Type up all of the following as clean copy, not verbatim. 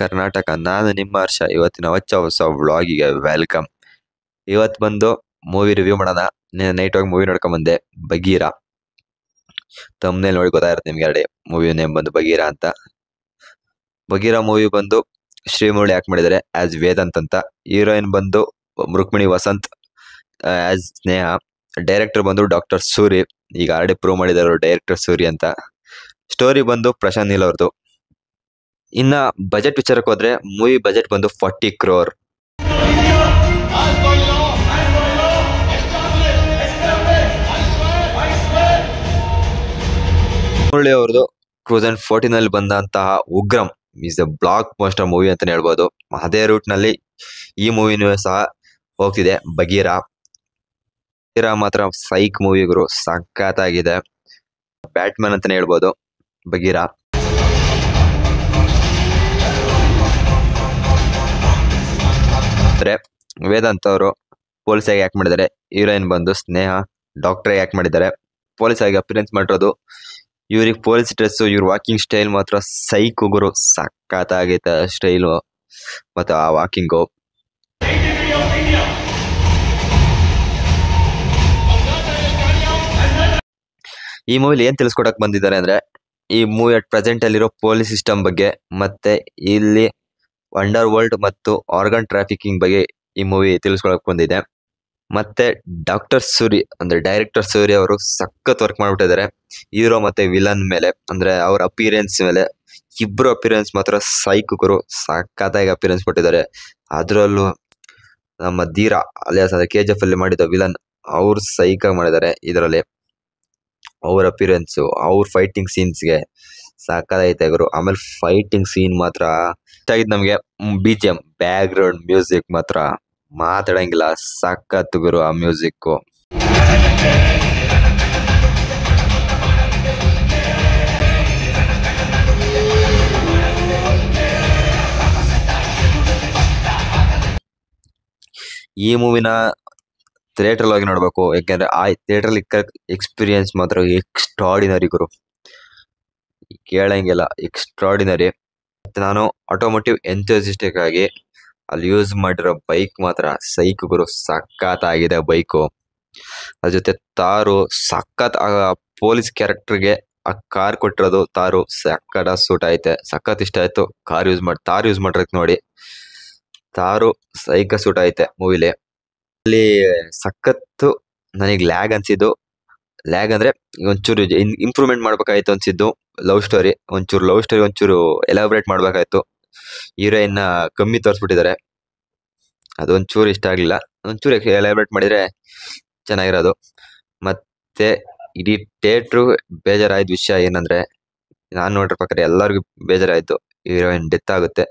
ಕರ್ನಾಟಕ, ನಾನು ನಿಮ್ಮ ಹರ್ಷ. ಇವತ್ತಿನ ಹೊಸ ವ್ಲಾಗಿಗೆ ವೆಲ್ಕಮ್. ಇವತ್ತು ಬಂದು ಮೂವಿ ರಿವ್ಯೂ ಮಾಡೋಣ. ನೈಟ್ ಹೋಗಿ ಮೂವಿ ನೋಡ್ಕೊಂಡ್ ಬಂದೆ, ಬಗೀರ. ತಮ್ಮನೇಲಿ ನೋಡಿ ಗೊತ್ತಾಗಿರುತ್ತೆ ನಿಮ್ಗೆ ಎರಡು ಮೂವಿ ನೇಮ್ ಬಂದು ಬಗೀರ ಅಂತ. ಬಗೀರ ಮೂವಿ ಬಂದು ಶ್ರೀಮುರಳಿ ಆಕ್ಟ್ ಮಾಡಿದ್ದಾರೆ ಆಸ್ ವೇದಾಂತ್ ಅಂತ. ಹೀರೋಯಿನ್ ಬಂದು ರುಕ್ಮಿಣಿ ವಸಂತ್ ಆಸ್ ಸ್ನೇಹ. ಡೈರೆಕ್ಟರ್ ಬಂದು ಡಾಕ್ಟರ್ ಸೂರಿ. ಈಗ ಆಲ್ರೆಡಿ ಪ್ರೂವ್ ಮಾಡಿದ್ದಾರೆ ಡೈರೆಕ್ಟರ್ ಸೂರಿ ಅಂತ. ಸ್ಟೋರಿ ಬಂದು ಪ್ರಶಾಂತ್ ನೀಲ್ ಅವ್ರದ್ದು. ಇನ್ನ ಬಜೆಟ್ ವಿಚಾರಕ್ಕೆ ಹೋದ್ರೆ ಮೂವಿ ಬಜೆಟ್ ಬಂದು 40 crore. ಮುರಳಿ ಅವ್ರದ್ದು 2014 ಅಲ್ಲಿ ಬಂದಂತಹ Ugramm is a blockbuster movie ಅಂತಾನೆ ಹೇಳ್ಬೋದು. ಅದೇ ರೂಟ್ ನಲ್ಲಿ ಈ ಮೂವಿನೂ ಸಹ ಹೋಗ್ತಿದೆ, ಬಗೀರ. ಬಗೀರ ಮಾತ್ರ ಸೈಕ್ ಮೂವಿಗಳು ಸಖತ್ತಾಗಿದೆ. ಬ್ಯಾಟ್ಮನ್ ಅಂತಾನೆ ಹೇಳ್ಬೋದು ಬಗೀರ. ವೇದಾಂತ್ ಅವರು ಪೊಲೀಸ್ ಆಗಿ ಆಕ್ಟ್ ಮಾಡಿದ್ದಾರೆ. ಹೀರೋಯಿನ್ ಬಂದು ಸ್ನೇಹ ಡಾಕ್ಟರ್ ಆಗಿ ಆಕ್ಟ್ ಮಾಡಿದ್ದಾರೆ. ಪೊಲೀಸ್ ಆಗಿ ಅಪಿಯರೆನ್ಸ್ ಮಾಡಿರೋದು. ಇವ್ರಿಗೆ ಪೊಲೀಸ್ ಡ್ರೆಸ್, ಇವ್ರ ವಾಕಿಂಗ್ ಸ್ಟೈಲ್ ಮಾತ್ರ ಸೈಕ್ ಗುರು, ಸಖತ್ತಾಗೈತೆ ಸ್ಟೈಲು ಮತ್ತೆ ಆ ವಾಕಿಂಗು. ಈ ಮೂವಿಲಿ ಏನ್ ತಿಳಿಸ್ಕೊಡಕ್ ಬಂದಿದ್ದಾರೆ ಅಂದ್ರೆ, ಈ ಮೂವಿ ಅಟ್ ಪ್ರೆಸೆಂಟ್ ಅಲ್ಲಿರೋ ಪೊಲೀಸ್ ಸಿಸ್ಟಮ್ ಬಗ್ಗೆ, ಮತ್ತೆ ಇಲ್ಲಿ ಅಂಡರ್ ವರ್ಲ್ಡ್ ಮತ್ತು ಆರ್ಗನ್ ಟ್ರಾಫಿಕಿಂಗ್ ಬಗ್ಗೆ ಈ ಮೂವಿ ತಿಳಿಸ್ಕೊಳಕ್ ಬಂದಿದೆ. ಮತ್ತೆ ಡಾಕ್ಟರ್ ಸೂರಿ ಅಂದ್ರೆ ಡೈರೆಕ್ಟರ್ ಸೂರಿ ಅವರು ಸಖತ್ ವರ್ಕ್ ಮಾಡ್ಬಿಟ್ಟಿದ್ದಾರೆ ಹೀರೋ ಮತ್ತೆ ವಿಲನ್ ಮೇಲೆ, ಅಂದ್ರೆ ಅವ್ರ ಅಪಿಯರೆನ್ಸ್ ಮೇಲೆ. ಇಬ್ರು ಅಪಿಯರೆನ್ಸ್ ಮಾತ್ರ ಸೈಕರು, ಸಖತ್ತಾಗಿ ಅಪಿಯರೆನ್ಸ್ ಕೊಟ್ಟಿದ್ದಾರೆ. ಅದ್ರಲ್ಲೂ ನಮ್ಮ ಧೀರ ಅಲಿಯಾಸ್ KGF ಅಲ್ಲಿ ಮಾಡಿದ ವಿಲನ್, ಅವ್ರು ಸೈಕ್ ಆಗಿ ಮಾಡಿದ್ದಾರೆ ಇದರಲ್ಲಿ. ಅವ್ರ ಅಪಿಯರೆನ್ಸ್, ಅವ್ರ ಫೈಟಿಂಗ್ ಸೀನ್ಸ್ಗೆ ಸಖತ್ತೈತೆ ಗುರು. ಆಮೇಲೆ ಫೈಟಿಂಗ್ ಸೀನ್ ಮಾತ್ರ ಇಷ್ಟ ಆಗಿದ್ ನಮ್ಗೆ. BGM ಬ್ಯಾಕ್ ಗ್ರೌಂಡ್ ಮ್ಯೂಸಿಕ್ ಮಾತ್ರ ಮಾತಾಡಂಗಿಲ್ಲ, ಸಖತ್ ಗುರು ಆ ಮ್ಯೂಸಿಕ್. ಈ ಮೂವಿನ ಥಿಯೇಟರ್ ಹೋಗಿ ನೋಡ್ಬೇಕು, ಯಾಕೆಂದ್ರೆ ಆ ಥಿಯೇಟರ್ ಎಕ್ಸ್ಪೀರಿಯನ್ಸ್ ಮಾತ್ರ ಎಕ್ಸ್ಟ್ರಾಡಿನರಿ ಗುರು, ಕೇಳಂಗಿಲ್ಲ, ಎಕ್ಸ್ಟ್ರಾಡಿನರಿ. ನಾನು ಆಟೋಮೋಟಿವ್ ಎಂಥೂಸಿಸ್ಟಿಕ್ ಆಗಿ ಅಲ್ಲಿ ಯೂಸ್ ಮಾಡಿರೋ ಬೈಕ್ ಮಾತ್ರ ಸೈಕ್ ಗುರು, ಸಖತ್ತಾಗಿದೆ ಬೈಕು. ಅದ್ರ ಜೊತೆ ತಾರು ಸಖತ್, ಪೊಲೀಸ್ ಕ್ಯಾರೆಕ್ಟರ್ಗೆ ಆ ಕಾರ್ ಕೊಟ್ಟಿರೋದು ತಾರು ಸಖತ್ ಸೂಟ್ ಐತೆ, ಸಖತ್ ಇಷ್ಟ ಆಯ್ತು. ತಾರ್ ಯೂಸ್ ಮಾಡಿರಕ್ ನೋಡಿ, ತಾರು ಸೈಕ ಸೂಟ್ ಐತೆ ಮೂವಿಲಿ. ಅಲ್ಲಿ ಸಖತ್ತು ನನಗೆ ಲ್ಯಾಗ್ ಅನ್ಸಿದ್ದು. ಲ್ಯಾಗ್ ಅಂದ್ರೆ ಒಂಚೂರು ಇಂಪ್ರೂವ್ಮೆಂಟ್ ಮಾಡ್ಬೇಕಾಯ್ತು ಅನ್ಸಿದ್ದು ಲವ್ ಸ್ಟೋರಿ. ಒಂಚೂರು ಎಲಾಬ್ರೇಟ್ ಮಾಡ್ಬೇಕಾಯ್ತು. ಹೀರೋಯಿನ್ ಕಮ್ಮಿ ತೋರಿಸ್ಬಿಟ್ಟಿದ್ದಾರೆ, ಅದೊಂಚೂರು ಇಷ್ಟ ಆಗ್ಲಿಲ್ಲ. ಒಂಚೂರು ಎಲಾಬ್ರೇಟ್ ಮಾಡಿದ್ರೆ ಚೆನ್ನಾಗಿರೋದು. ಮತ್ತೆ ಇಡೀ ಥಿಯೇಟ್ರು ಬೇಜಾರಾಯ್ತು ವಿಷಯ ಏನಂದ್ರೆ, ನಾನ್ ನೋಡಿರೋ ಪ್ರಕಾರ ಎಲ್ಲರಿಗೂ ಬೇಜಾರಾಯ್ತು, ಹೀರೋಯಿನ್ ಡೆತ್ ಆಗುತ್ತೆ.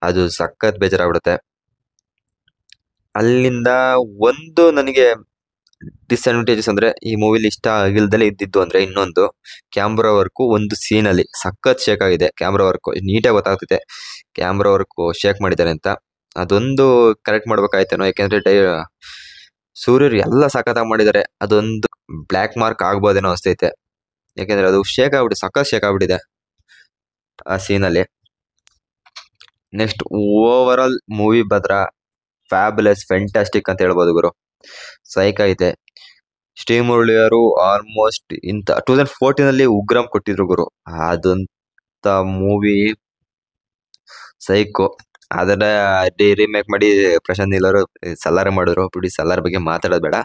ಅದು ಸಖತ್ ಬೇಜಾರಾಗ್ಬಿಡುತ್ತೆ. ಅಲ್ಲಿಂದ ಒಂದು ನನಗೆ ಡಿಸ್ಅಡ್ವಾಂಟೇಜಸ್ ಅಂದ್ರೆ, ಈ ಮೂವಿಲಿ ಇಷ್ಟ ಆಗಿಲ್ದಲೇ ಇದ್ದಿದ್ದು ಅಂದ್ರೆ, ಇನ್ನೊಂದು ಕ್ಯಾಮ್ರಾ ವರ್ಕು. ಒಂದು ಸೀನ್ ಅಲ್ಲಿ ಸಖತ್ ಶೇಕ್ ಆಗಿದೆ ಕ್ಯಾಮ್ರಾ ವರ್ಕ್, ನೀಟಾಗಿ ಗೊತ್ತಾಗ್ತಿದೆ ಕ್ಯಾಮ್ರಾ ವರ್ಕ್ ಶೇಕ್ ಮಾಡಿದ್ದಾರೆ ಅಂತ. ಅದೊಂದು ಕರೆಕ್ಟ್ ಮಾಡ್ಬೇಕಾಯ್ತೇನೋ, ಯಾಕೆಂದ್ರೆ ಸೂರ್ಯರು ಎಲ್ಲ ಸಖತ್ತಾಗಿ ಮಾಡಿದ್ದಾರೆ. ಅದೊಂದು ಬ್ಲ್ಯಾಕ್ ಮಾರ್ಕ್ ಆಗ್ಬೋದೇನೋ ಅನ್ಸ್ತೈತೆ, ಯಾಕೆಂದ್ರೆ ಅದು ಸಖತ್ ಶೇಕ್ ಆಗ್ಬಿಟ್ಟಿದೆ ಆ ಸೀನಲ್ಲಿ. ನೆಕ್ಸ್ಟ್ ಓವರ್ ಆಲ್ ಮೂವಿ ಭದ್ರ ಫ್ಯಾಬುಲಸ್, ಫ್ಯಾಂಟಾಸ್ಟಿಕ್ ಅಂತ ಹೇಳ್ಬೋದು ಗುರು, ಸೈಕ್ ಐತೆ. ಶ್ರೀಮುರಳಿ ಅವರು ಆಲ್ಮೋಸ್ಟ್ 2014 ಅಲ್ಲಿ ಉಗ್ರಂ ಕೊಟ್ಟಿದ್ರು ಗುರು, ಅದಂತ ಮೂವಿ ಸೈಕು. ಅದನ್ನ ರೀಮೇಕ್ ಮಾಡಿ ಪ್ರಶಾಂತ್ ನೀಲ್ ಅವರು ಸಲಾರ್ ಮಾಡಿದ್ರು. ಬಿಡಿ, ಸಲಾರ್ ಬಗ್ಗೆ ಮಾತಾಡೋದು ಬೇಡ.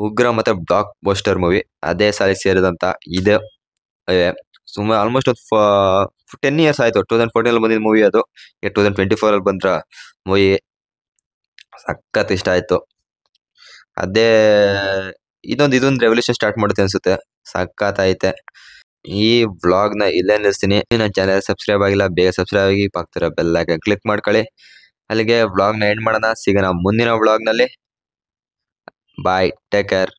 ಉಗ್ರಂ ಮತ್ತೆ ಬ್ಲಾಕ್ ಬಸ್ಟರ್ ಮೂವಿ ಅದೇ ಸಾಲಿ ಸೇರಿದಂತ ಇದೆ. ಸುಮಾರು ಆಲ್ಮೋಸ್ಟ್ 10 years ಆಯ್ತು. 2014 ಅಲ್ಲಿ ಬಂದಿದ್ದ ಮೂವಿ ಅದು. 2024 ಅಲ್ಲಿ ಬಂದ್ರ ಮೂವಿ ಸಖತ್ ಇಷ್ಟ ಆಯ್ತು. ಅದೇ ಇದೊಂದು ರೆವಲ್ಯೂಷನ್ ಸ್ಟಾರ್ಟ್ ಮಾಡುತ್ತೆ ಅನ್ಸುತ್ತೆ, ಸಖತ್ ಐತೆ. ಈ ವ್ಲಾಗ್ ನ ಇಲ್ಲೇ ನಿಲ್ಲಿಸ್ತೀನಿ. ನನ್ನ ಚಾನೆಲ್ ಸಬ್ಸ್ಕ್ರೈಬ್ ಆಗಿಲ್ಲ, ಬೇಗ ಸಬ್ಸ್ಕ್ರೈಬ್ ಆಗಿ ಪಕ್ಕದ ಬೆಲ್ ಐಕಾನ್ ಕ್ಲಿಕ್ ಮಾಡ್ಕೊಳ್ಳಿ. ಅಲ್ಲಿಗೆ ವ್ಲಾಗ್ ನ ಎಂಡ್ ಮಾಡೋಣ. ಸಿಗೋಣ ಮುಂದಿನ ವ್ಲಾಗ್ ನಲ್ಲಿ. ಬಾಯ್, ಟೇಕ್ ಕೇರ್.